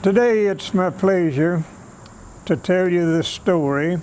Today it's my pleasure to tell you the story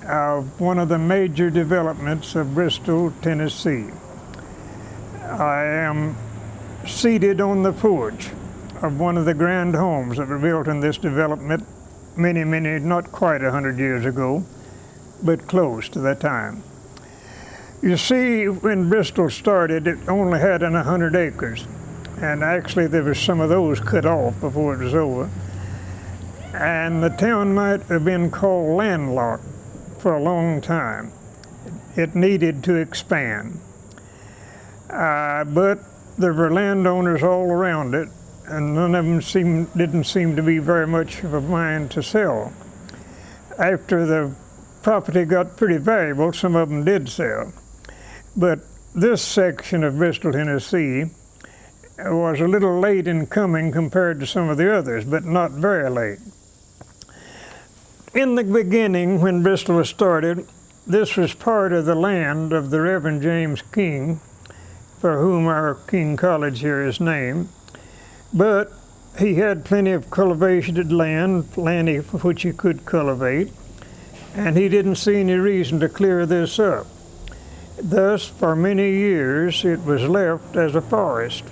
of one of the major developments of Bristol, Tennessee. I am seated on the porch of one of the grand homes that were built in this development many, not quite 100 years ago, but close to that time. You see, when Bristol started, it only had 100 acres. And actually there was some of those cut off before it was over. And the town might have been called landlocked for a long time. It needed to expand. But there were landowners all around it, and none of them didn't seem to be very much of a mind to sell. After the property got pretty valuable, some of them did sell. But this section of Bristol, Tennessee, was a little late in coming compared to some of the others, but not very late. In the beginning, when Bristol was started, this was part of the land of the Reverend James King, for whom our King College here is named. But he had plenty of cultivated land, plenty for which he could cultivate, and he didn't see any reason to clear this up. Thus, for many years, it was left as a forest.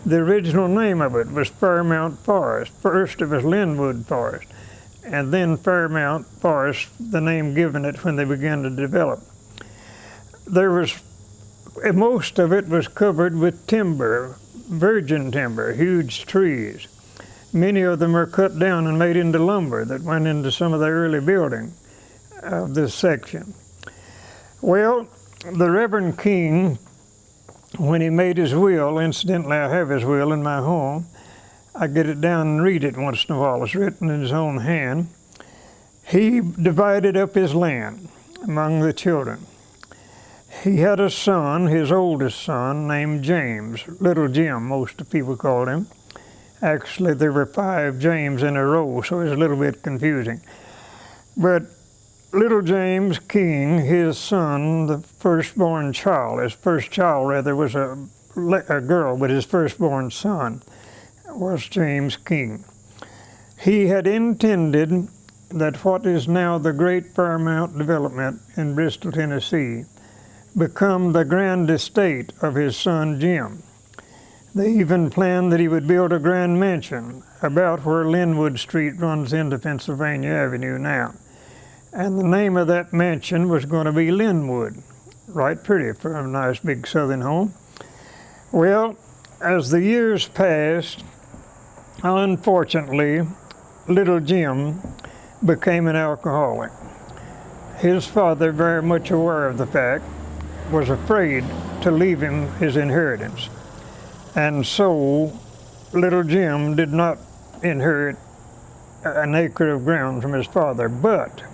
The original name of it was Fairmount Forest. First it was Linwood Forest, and then Fairmount Forest, the name given it when they began to develop. Most of it was covered with timber, virgin timber, huge trees. Many of them were cut down and made into lumber that went into some of the early building of this section. Well, the Reverend King, when he made his will, incidentally I have his will in my home, I get it down and read it once in a while, it's written in his own hand. He divided up his land among the children. He had a son, his oldest son, named James, Little Jim, most of people called him. Actually, there were 5 James in a row, so it was a little bit confusing. But Little James King, his son, the firstborn child, his first child rather was a girl, but his firstborn son was James King. He had intended that what is now the great Fairmount development in Bristol, Tennessee, become the grand estate of his son Jim. They even planned that he would build a grand mansion about where Linwood Street runs into Pennsylvania Avenue now. And the name of that mansion was going to be Linwood. Right pretty for a nice big southern home. Well, as the years passed, unfortunately, Little Jim became an alcoholic. His father, very much aware of the fact, was afraid to leave him his inheritance. And so, Little Jim did not inherit an acre of ground from his father, but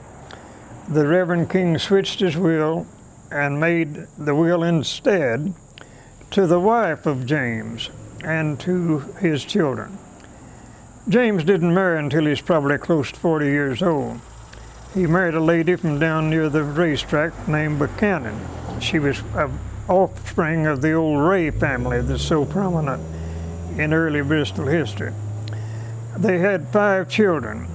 the Reverend King switched his will and made the will instead to the wife of James and to his children. James didn't marry until he was probably close to 40 years old. He married a lady from down near the racetrack named Buchanan. She was an offspring of the old Ray family that's so prominent in early Bristol history. They had 5 children.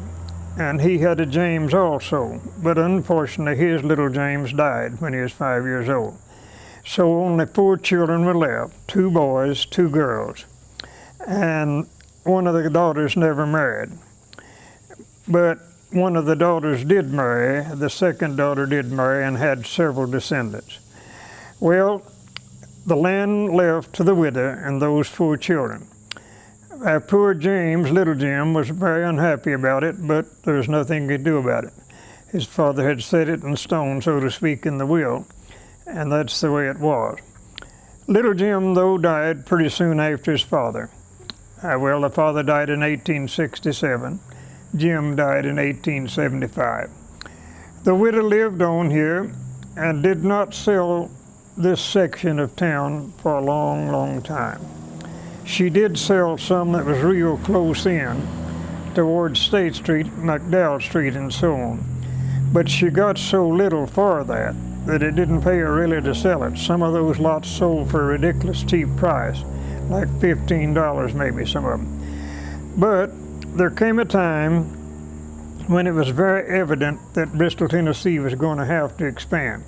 And he had a James also, but unfortunately his little James died when he was 5 years old. So only 4 children were left, 2 boys, 2 girls. And one of the daughters never married. But one of the daughters did marry, the second daughter did marry and had several descendants. Well, the land left to the widow and those 4 children. Poor James, Little Jim, was very unhappy about it, but there was nothing he could do about it. His father had set it in stone, so to speak, in the will, and that's the way it was. Little Jim, though, died pretty soon after his father. The father died in 1867. Jim died in 1875. The widow lived on here and did not sell this section of town for a long time. She did sell some that was real close in, towards State Street, McDowell Street, and so on. But she got so little for that it didn't pay her really to sell it. Some of those lots sold for a ridiculous cheap price, like $15 maybe, some of them. But there came a time when it was very evident that Bristol, Tennessee was going to have to expand.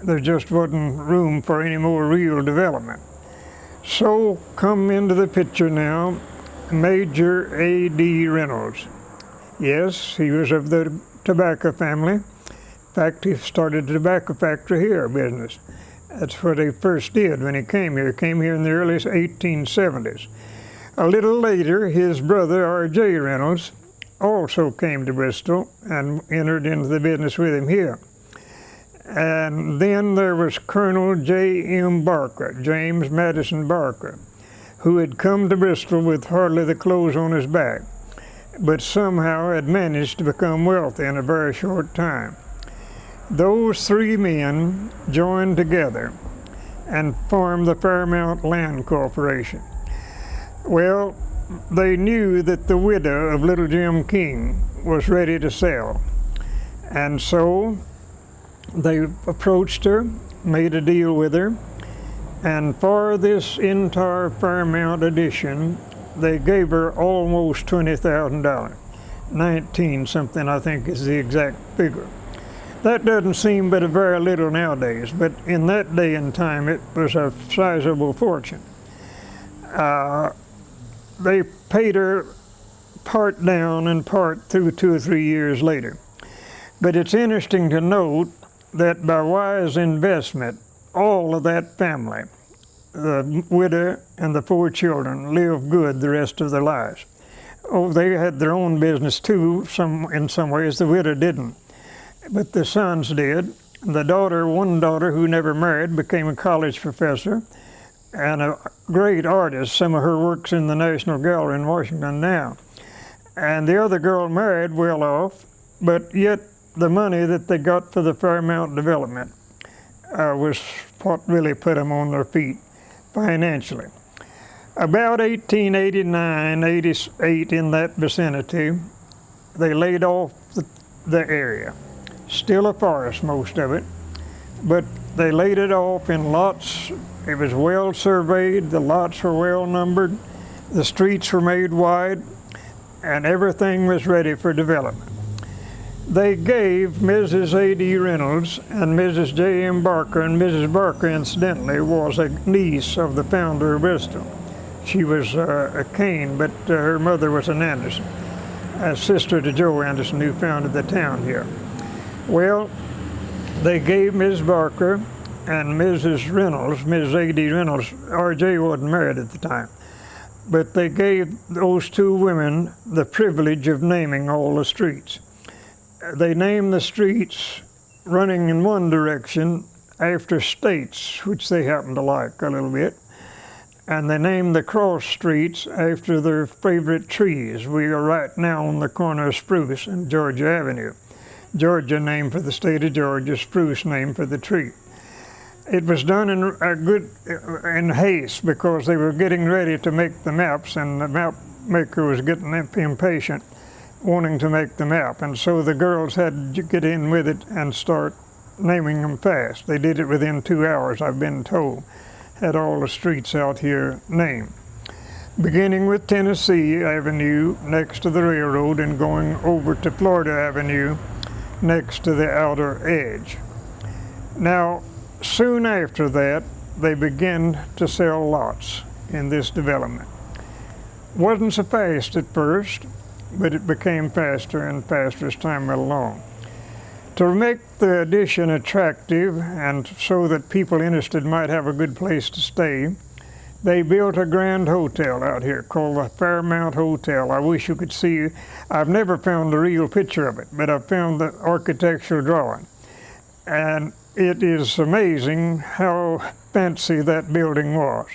There just wasn't room for any more real development. So come into the picture now, Major A.D. Reynolds. Yes, he was of the tobacco family. In fact, he started a tobacco factory here business. That's what he first did when he came here. He came here in the early 1870s. A little later, his brother, R.J. Reynolds, also came to Bristol and entered into the business with him here. And then there was Colonel J.M. Barker, James Madison Barker, who had come to Bristol with hardly the clothes on his back, but somehow had managed to become wealthy in a very short time. Those three men joined together and formed the Fairmount Land Corporation. Well, they knew that the widow of Little Jim King was ready to sell, and so they approached her, made a deal with her, and for this entire Fairmount edition, they gave her almost $20,000. 19 something, I think, is the exact figure. That doesn't seem but a very little nowadays, but in that day and time, it was a sizable fortune. They paid her part down and part through 2 or 3 years later. But it's interesting to note that by wise investment, all of that family, the widow and the 4 children, lived good the rest of their lives. Oh, they had their own business too, in some ways. The widow didn't, but the sons did. The daughter, one daughter who never married, became a college professor and a great artist. Some of her work's in the National Gallery in Washington now. And the other girl married well off, but yet the money that they got for the Fairmount development was what really put them on their feet financially. About 1889, 88, in that vicinity, they laid off the area. Still a forest, most of it, but they laid it off in lots. It was well surveyed, the lots were well numbered, the streets were made wide, and everything was ready for development. They gave Mrs. A.D. Reynolds and Mrs. J.M. Barker, and Mrs. Barker, incidentally, was a niece of the founder of Bristol. She was a Kane, but her mother was an Anderson, a sister to Joe Anderson, who founded the town here. Well, they gave Ms. Barker and Mrs. Reynolds, Mrs. A.D. Reynolds, R.J. wasn't married at the time, but they gave those 2 women the privilege of naming all the streets. They named the streets running in one direction after states, which they happened to like a little bit, and they named the cross streets after their favorite trees. We are right now on the corner of Spruce and Georgia Avenue. Georgia named for the state of Georgia, Spruce named for the tree. It was done in haste because they were getting ready to make the maps, and the map maker was getting impatient, wanting to make the map, and so the girls had to get in with it and start naming them fast. They did it within 2 hours, I've been told, had all the streets out here named. Beginning with Tennessee Avenue next to the railroad and going over to Florida Avenue next to the outer edge. Now, soon after that, they began to sell lots in this development. Wasn't so fast at first, but it became faster and faster as time went along. To make the addition attractive and so that people interested might have a good place to stay, they built a grand hotel out here called the Fairmount Hotel. I wish you could see. I've never found a real picture of it, but I found the architectural drawing. And it is amazing how fancy that building was.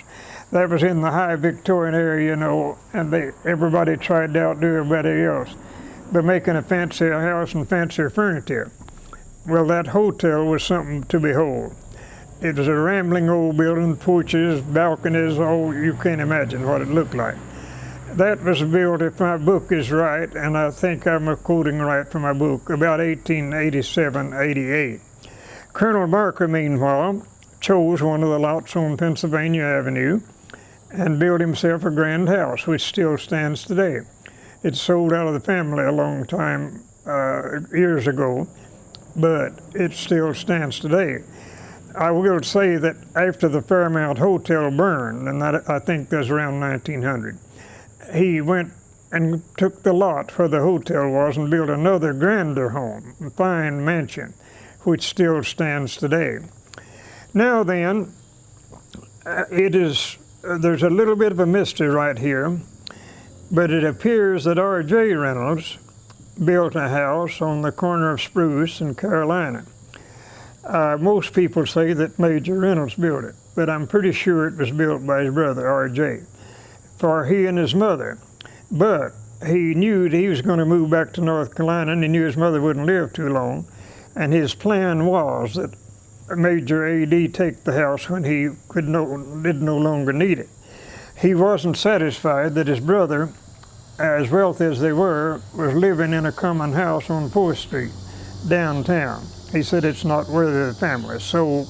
That was in the high Victorian area, you know, and everybody tried to outdo everybody else by making a fancier house and fancier furniture. Well, that hotel was something to behold. It was a rambling old building, porches, balconies, oh, you can't imagine what it looked like. That was built, if my book is right, and I think I'm quoting right from my book, about 1887, 88. Colonel Barker, meanwhile, chose one of the lots on Pennsylvania Avenue and built himself a grand house, which still stands today. It sold out of the family a long time, years ago, but it still stands today. I will say that after the Fairmount Hotel burned, and that, I think that's around 1900, he went and took the lot where the hotel was and built another grander home, a fine mansion, which still stands today. Now then, there's a little bit of a mystery right here, but it appears that R.J. Reynolds built a house on the corner of Spruce in Carolina. Most people say that Major Reynolds built it, but I'm pretty sure it was built by his brother, R.J., for he and his mother. But he knew that he was going to move back to North Carolina, and he knew his mother wouldn't live too long, and his plan was that Major A.D. take the house when he did no longer need it. He wasn't satisfied that his brother, as wealthy as they were, was living in a common house on 4th Street, downtown. He said it's not worthy of the family. So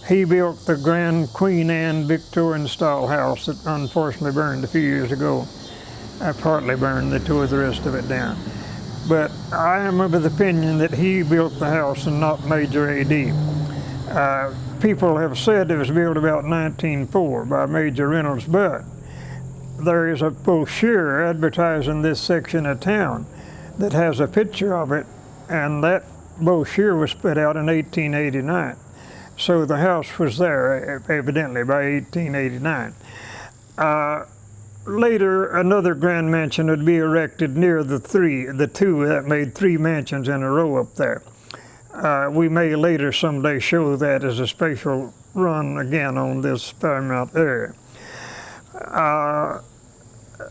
he built the grand Queen Anne Victorian style house that unfortunately burned a few years ago. Partly burned, they tore the rest of it down. But I am of the opinion that he built the house and not Major A.D. People have said it was built about 1904 by Major Reynolds, but there is a brochure advertising this section of town that has a picture of it, and that brochure was put out in 1889. So the house was there, evidently, by 1889. Later, another grand mansion would be erected near the two that made 3 mansions in a row up there. We may later someday show that as a special run again on this Fairmount area.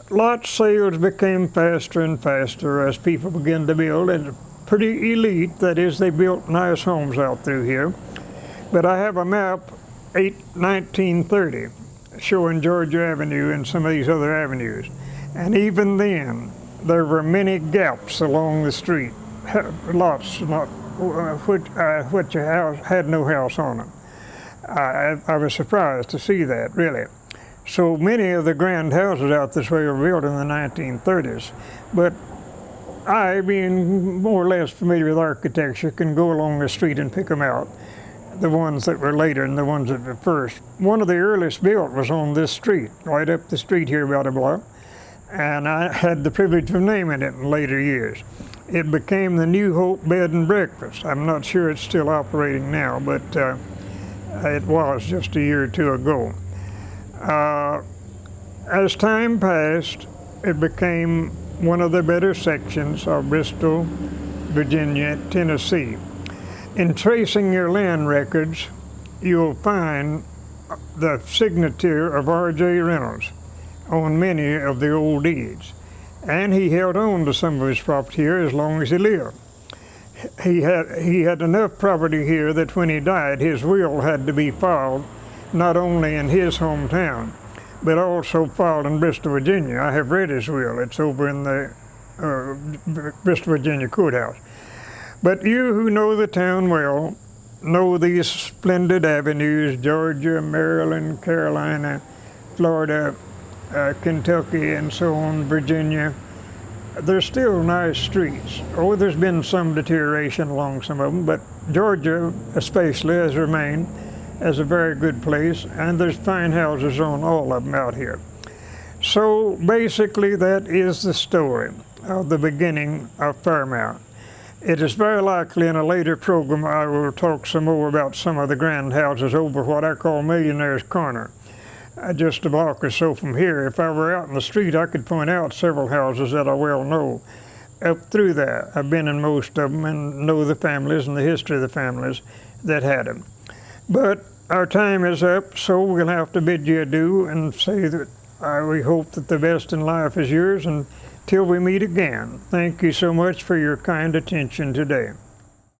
Lot sales became faster and faster as people began to build, and pretty elite, that is, they built nice homes out through here. But I have a map, 1930, showing Georgia Avenue and some of these other avenues. And even then, there were many gaps along the street, lots which had no house on them. I was surprised to see that, really. So many of the grand houses out this way were built in the 1930s. But I, being more or less familiar with architecture, can go along the street and pick them out, the ones that were later and the ones that were first. One of the earliest built was on this street, right up the street here about a block, and I had the privilege of naming it in later years. It became the New Hope Bed and Breakfast. I'm not sure it's still operating now, but it was just a year or two ago. As time passed, it became one of the better sections of Bristol, Virginia, Tennessee. In tracing your land records, you'll find the signature of R.J. Reynolds on many of the old deeds. And he held on to some of his property here as long as he lived. He had enough property here that when he died, his will had to be filed not only in his hometown, but also filed in Bristol, Virginia. I have read his will. It's over in the Bristol, Virginia courthouse. But you who know the town well know these splendid avenues, Georgia, Maryland, Carolina, Florida, Kentucky, and so on, Virginia. They're still nice streets. Oh, there's been some deterioration along some of them, but Georgia especially has remained as a very good place, and there's fine houses on all of them out here. So basically that is the story of the beginning of Fairmount. It is very likely in a later program I will talk some more about some of the grand houses over what I call Millionaire's Corner. Just a block or so from here. If I were out in the street, I could point out several houses that I well know. Up through that, I've been in most of them and know the families and the history of the families that had them. But our time is up, so we'll have to bid you adieu and say that we hope that the best in life is yours until we meet again. Thank you so much for your kind attention today.